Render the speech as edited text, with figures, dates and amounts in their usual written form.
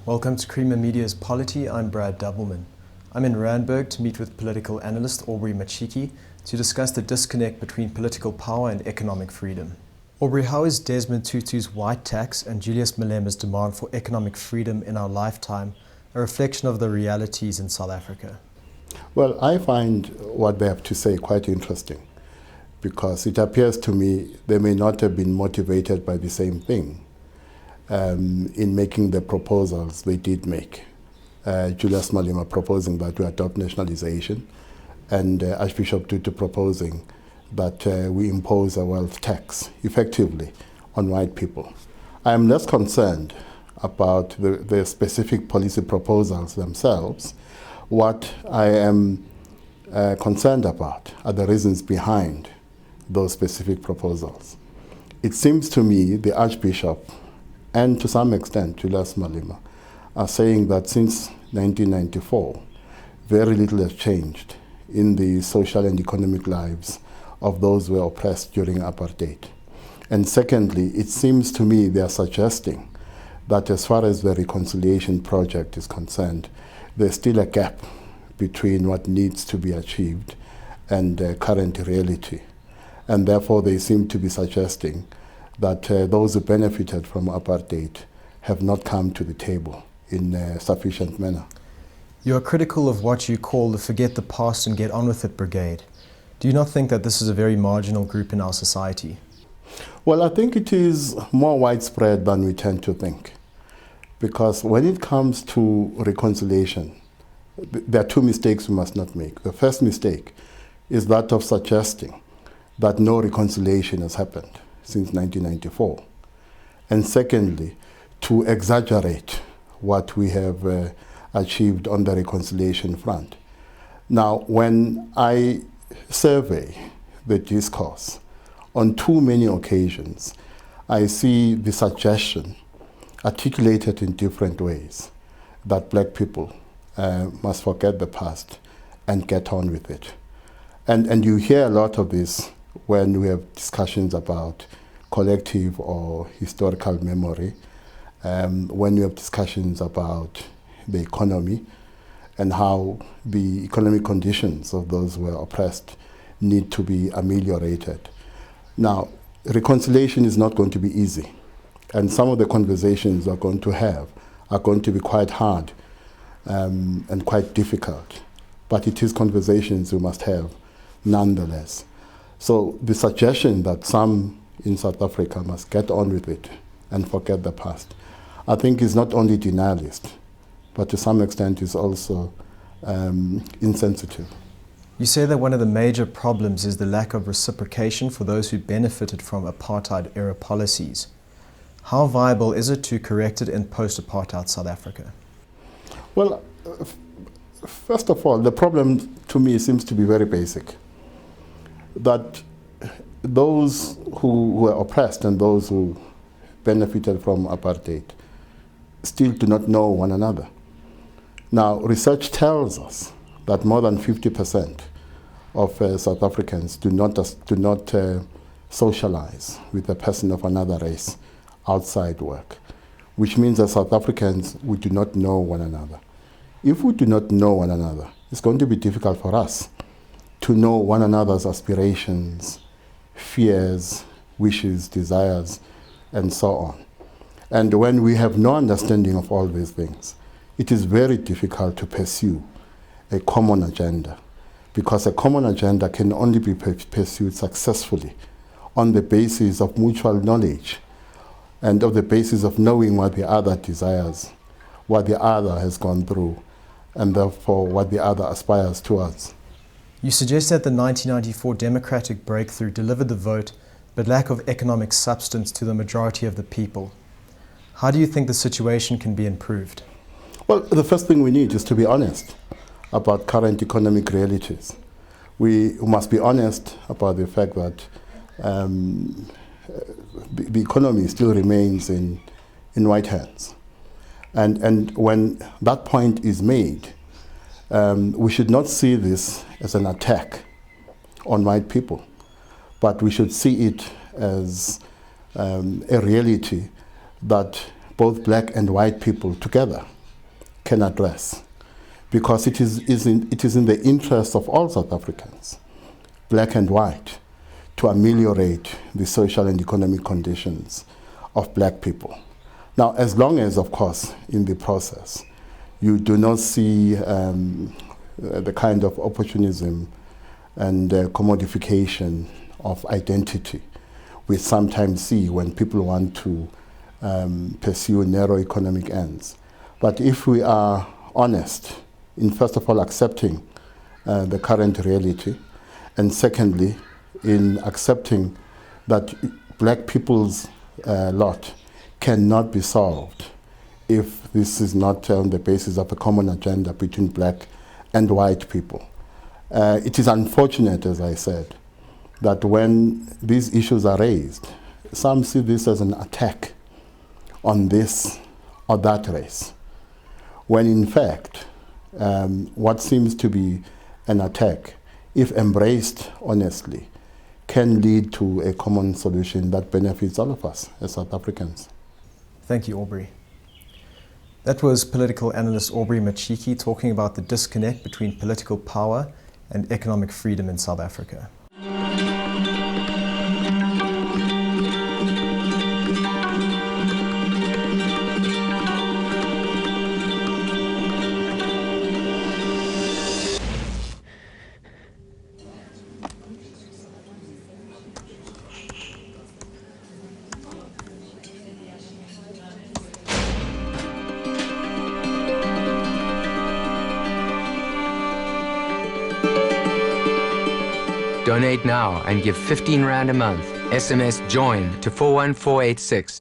Welcome to Creamer Media's Polity. I'm Brad Doubleman. I'm in Randburg to meet with political analyst Aubrey Machiki to discuss the disconnect between political power and economic freedom. Aubrey, how is Desmond Tutu's white tax and Julius Malema's demand for economic freedom in our lifetime a reflection of the realities in South Africa? Well, I find what they have to say quite interesting, because it appears to me they may not have been motivated by the same thing in making the proposals they did make. Julius Malema proposing that we adopt nationalization, and Archbishop Tutu proposing that we impose a wealth tax effectively on white people. I am less concerned about the specific policy proposals themselves. What I am concerned about are the reasons behind those specific proposals. It seems to me the Archbishop, and to some extent Julius Malema, are saying that since 1994, very little has changed in the social and economic lives of those who were oppressed during apartheid. And secondly, it seems to me they are suggesting that as far as the reconciliation project is concerned, there's still a gap between what needs to be achieved and current reality. And therefore they seem to be suggesting that those who benefited from apartheid have not come to the table in a sufficient manner. You are critical of what you call the forget the past and get on with it brigade. Do you not think that this is a very marginal group in our society? Well, I think it is more widespread than we tend to think. Because when it comes to reconciliation, there are two mistakes we must not make. The first mistake is that of suggesting that no reconciliation has happened since 1994. And secondly, to exaggerate what we have achieved on the reconciliation front. Now, when I survey the discourse, on too many occasions, I see the suggestion articulated in different ways that black people must forget the past and get on with it. And you hear a lot of this when we have discussions about collective or historical memory, when we have discussions about the economy and how the economic conditions of those who are oppressed need to be ameliorated. Now, reconciliation is not going to be easy, and some of the conversations we're going to have are going to be quite hard and quite difficult, but it is conversations we must have nonetheless. So the suggestion that some in South Africa must get on with it and forget the past, I think is not only denialist, but to some extent is also insensitive. You say that one of the major problems is the lack of reciprocation for those who benefited from apartheid-era policies. How viable is it to correct it in post-apartheid South Africa? Well, first of all, the problem to me seems to be very basic. That those who were oppressed and those who benefited from apartheid still do not know one another. Now, research tells us that more than 50% of South Africans do not socialize with a person of another race outside work, which means that South Africans, we do not know one another. If we do not know one another, it's going to be difficult for us to know one another's aspirations, fears, wishes, desires, and so on. And when we have no understanding of all these things, it is very difficult to pursue a common agenda, because a common agenda can only be pursued successfully on the basis of mutual knowledge and of the basis of knowing what the other desires, what the other has gone through, and therefore what the other aspires towards. You suggest that the 1994 democratic breakthrough delivered the vote, but lack of economic substance to the majority of the people. How do you think the situation can be improved? Well, the first thing we need is to be honest about current economic realities. We must be honest about the fact that the economy still remains in white hands. And when that point is made, we should not see this as an attack on white people, but we should see it as a reality that both black and white people together can address, because it is in the interest of all South Africans, black and white, to ameliorate the social and economic conditions of black people. Now, as long as, of course, in the process, you do not see the kind of opportunism and commodification of identity we sometimes see when people want to pursue narrow economic ends. But if we are honest in, first of all, accepting the current reality, and secondly, in accepting that black people's lot cannot be solved if this is not on the basis of a common agenda between black and white people. It is unfortunate, as I said, that when these issues are raised, some see this as an attack on this or that race, when in fact, what seems to be an attack, if embraced honestly, can lead to a common solution that benefits all of us as South Africans. Thank you, Aubrey. That was political analyst Aubrey Machiki talking about the disconnect between political power and economic freedom in South Africa. Donate now and give 15 Rand a month. SMS JOIN to 41486.